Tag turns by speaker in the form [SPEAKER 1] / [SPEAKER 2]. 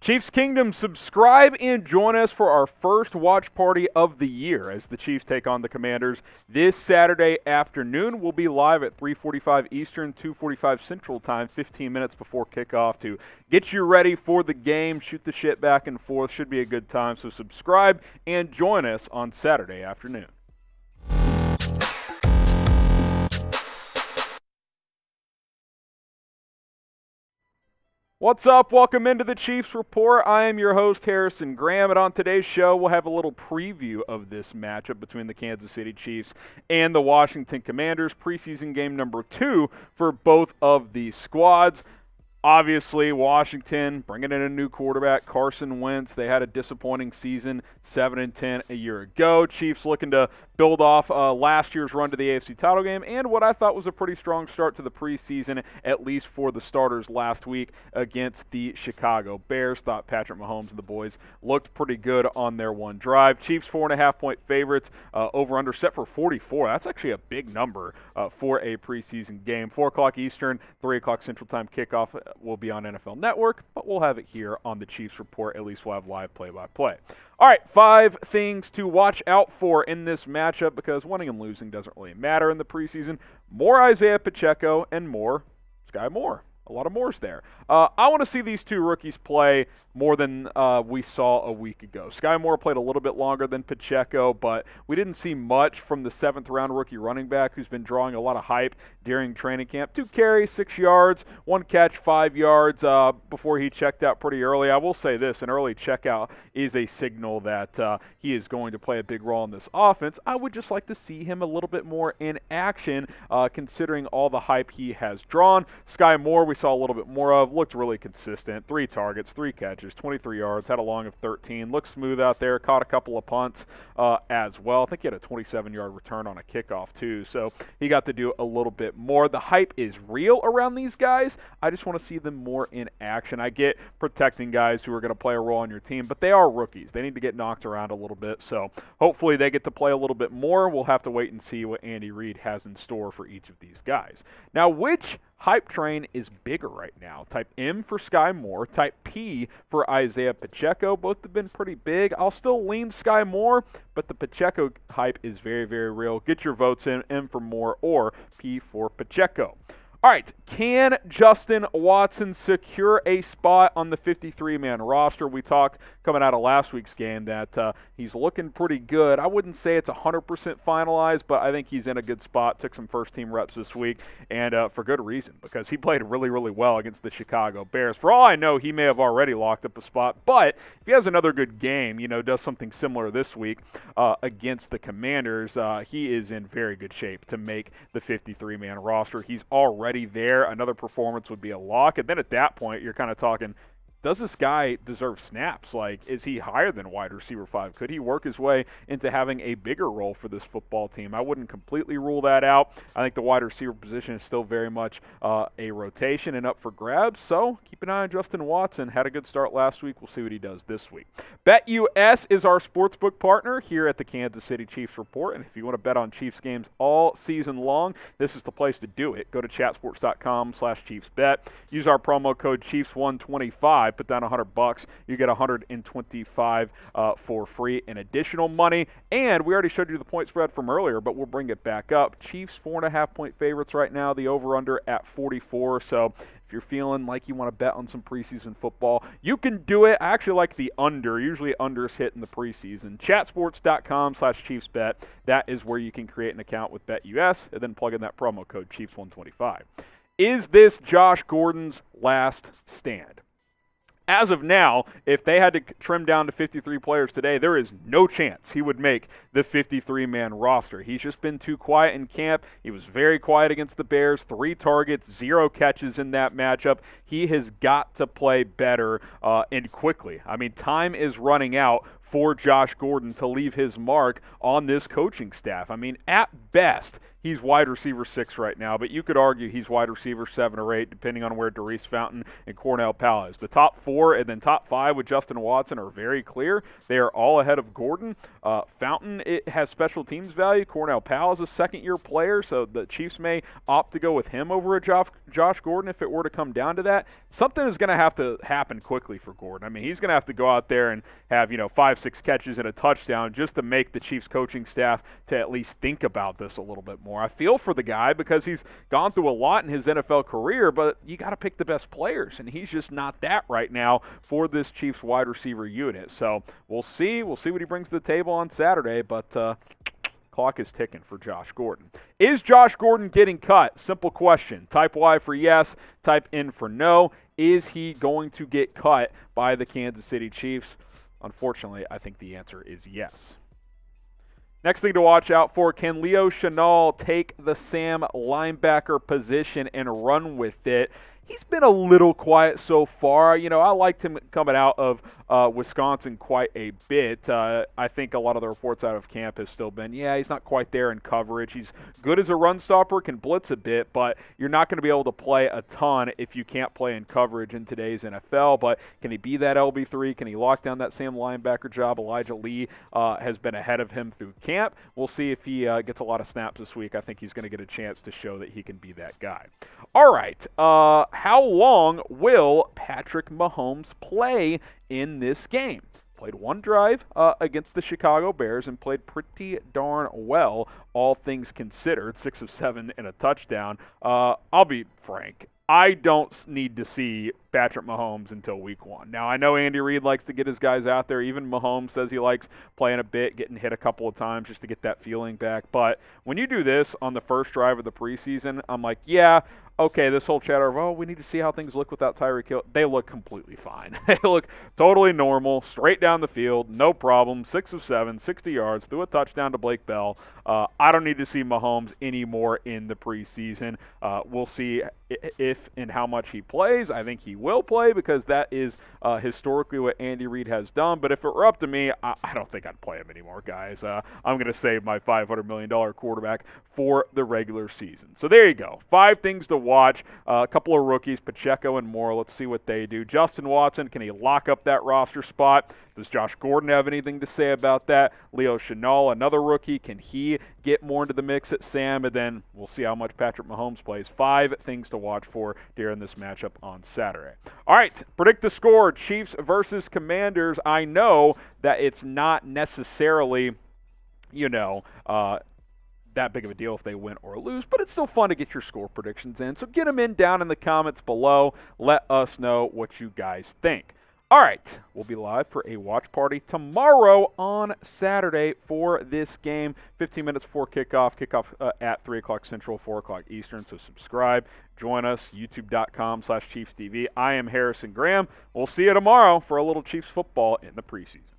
[SPEAKER 1] Chiefs Kingdom, subscribe and join us for our first watch party of the year as the Chiefs take on the Commanders this Saturday afternoon. We'll be live at 3:45 Eastern, 2:45 Central Time, 15 minutes before kickoff to get you ready for the game, shoot the shit back and forth. Should be a good time, so subscribe and join us on Saturday afternoon. What's up? Welcome into the Chiefs Report. I am your host, Harrison Graham, and on today's show, we'll have a little preview of this matchup between the Kansas City Chiefs and the Washington Commanders, preseason game number 2 for both of these squads. Obviously, Washington bringing in a new quarterback, Carson Wentz. They had a disappointing season, 7-10 a year ago. Chiefs looking to build off last year's run to the AFC title game and what I thought was a pretty strong start to the preseason, at least for the starters last week against the Chicago Bears. Thought Patrick Mahomes and the boys looked pretty good on their one drive. Chiefs 4.5-point favorites, over-under set for 44. That's actually a big number for a preseason game. 4 o'clock Eastern, 3 o'clock Central Time kickoff will be on NFL Network, but we'll have it here on the Chiefs Report. At least we'll have live play-by-play. All right, 5 things to watch out for in this matchup because winning and losing doesn't really matter in the preseason. More Isaiah Pacheco and more Sky Moore. A lot of mores there. I want to see these two rookies play more than we saw a week ago. Sky Moore played a little bit longer than Pacheco, but we didn't see much from the 7th-round rookie running back who's been drawing a lot of hype during training camp. 2 carries, 6 yards, 1 catch, 5 yards before he checked out pretty early. I will say this, an early checkout is a signal that he is going to play a big role in this offense. I would just like to see him a little bit more in action considering all the hype he has drawn. Sky Moore, we saw a little bit more of, looked really consistent. 3 targets, 3 catches, 23 yards, had a long of 13, looked smooth out there, caught a couple of punts as well. I think he had a 27-yard return on a kickoff too, so he got to do a little bit more. The hype is real around these guys. I just want to see them more in action. I get protecting guys who are going to play a role on your team, but they are rookies. They need to get knocked around a little bit, so hopefully they get to play a little bit more. We'll have to wait and see what Andy Reid has in store for each of these guys. Now, which hype train is bigger right now? Type M for Sky Moore, type P for Isaiah Pacheco. Both have been pretty big. I'll still lean Sky Moore, but the Pacheco hype is very, very real. Get your votes in, M for Moore or P for Pacheco. All right, can Justin Watson secure a spot on the 53-man roster? We talked coming out of last week's game that he's looking pretty good. I wouldn't say it's 100% finalized, but I think he's in a good spot. Took some first-team reps this week, and for good reason, because he played really, really well against the Chicago Bears. For all I know, he may have already locked up a spot, but if he has another good game, does something similar this week against the Commanders, he is in very good shape to make the 53-man roster. He's already there. Another performance would be a lock, and then at that point you're kind of talking, does this guy deserve snaps? Like, is he higher than wide receiver 5? Could he work his way into having a bigger role for this football team? I wouldn't completely rule that out. I think the wide receiver position is still very much a rotation and up for grabs, so keep an eye on Justin Watson. Had a good start last week. We'll see what he does this week. BetUS is our sportsbook partner here at the Kansas City Chiefs Report, and if you want to bet on Chiefs games all season long, this is the place to do it. Go to chatsports.com/ChiefsBet. Use our promo code Chiefs125. Put down $100, you get $125 for free in additional money. And we already showed you the point spread from earlier, but we'll bring it back up. Chiefs 4.5-point favorites right now. The over/under at 44. So if you're feeling like you want to bet on some preseason football, you can do it. I actually like the under. Usually unders hit in the preseason. Chatsports.com/ChiefsBet. That is where you can create an account with BetUS and then plug in that promo code Chiefs125. Is this Josh Gordon's last stand? As of now, if they had to trim down to 53 players today, there is no chance he would make the 53-man roster. He's just been too quiet in camp. He was very quiet against the Bears, 3 targets, 0 catches in that matchup. He has got to play better and quickly. I mean, time is running out for Josh Gordon to leave his mark on this coaching staff. I mean, at best, he's wide receiver 6 right now, but you could argue he's wide receiver 7 or 8, depending on where Darius Fountain and Cornell Powell is. The top 4 and then top 5 with Justin Watson are very clear. They are all ahead of Gordon. Fountain, it has special teams value. Cornell Powell is a second-year player, so the Chiefs may opt to go with him over a Josh Gordon if it were to come down to that. Something is going to have to happen quickly for Gordon. I mean, he's going to have to go out there and have, 5-6 catches and a touchdown just to make the Chiefs coaching staff to at least think about this a little bit more. I feel for the guy because he's gone through a lot in his NFL career, but you got to pick the best players, and he's just not that right now for this Chiefs wide receiver unit. So we'll see. We'll see what he brings to the table on Saturday, but clock is ticking for Josh Gordon. Is Josh Gordon getting cut? Simple question. Type Y for yes, type N for no. Is he going to get cut by the Kansas City Chiefs? Unfortunately, I think the answer is yes. Next thing to watch out for, can Leo Chenal take the Sam linebacker position and run with it? He's been a little quiet so far. I liked him coming out of Wisconsin quite a bit. I think a lot of the reports out of camp have still been, he's not quite there in coverage. He's good as a run stopper, can blitz a bit, but you're not going to be able to play a ton if you can't play in coverage in today's NFL. But can he be that LB3? Can he lock down that Sam linebacker job? Elijah Lee has been ahead of him through camp. We'll see if he gets a lot of snaps this week. I think he's going to get a chance to show that he can be that guy. All right. How long will Patrick Mahomes play in this game? Played one drive against the Chicago Bears and played pretty darn well, all things considered. 6 of 7 and a touchdown. I'll be frank. I don't need to see Patrick Mahomes until week 1. Now, I know Andy Reid likes to get his guys out there. Even Mahomes says he likes playing a bit, getting hit a couple of times just to get that feeling back. But when you do this on the first drive of the preseason, I'm like, okay, this whole chatter of, we need to see how things look without Tyreek Hill. They look completely fine. They look totally normal, straight down the field, no problem. 6 of 7, 60 yards, threw a touchdown to Blake Bell. I don't need to see Mahomes anymore in the preseason. We'll see if and how much he plays. I think he will play because that is historically what Andy Reid has done. But if it were up to me, I don't think I'd play him anymore, guys. I'm going to save my $500 million quarterback for the regular season. So there you go. 5 things to watch. A couple of rookies, Pacheco and Moore. Let's see what they do. Justin Watson, can he lock up that roster spot? Does Josh Gordon have anything to say about that? Leo Chenal, another rookie, can he get more into the mix at Sam? And then we'll see how much Patrick Mahomes plays. 5 things to watch for during this matchup on Saturday. All right, predict the score. Chiefs versus Commanders. I know that it's not necessarily, that big of a deal if they win or lose, but it's still fun to get your score predictions in. So get them in down in the comments below. Let us know what you guys think. All right, we'll be live for a watch party tomorrow on Saturday for this game. 15 minutes before kickoff. Kickoff at 3 o'clock Central, 4 o'clock Eastern. So subscribe. Join us, youtube.com/ChiefsTV. I am Harrison Graham. We'll see you tomorrow for a little Chiefs football in the preseason.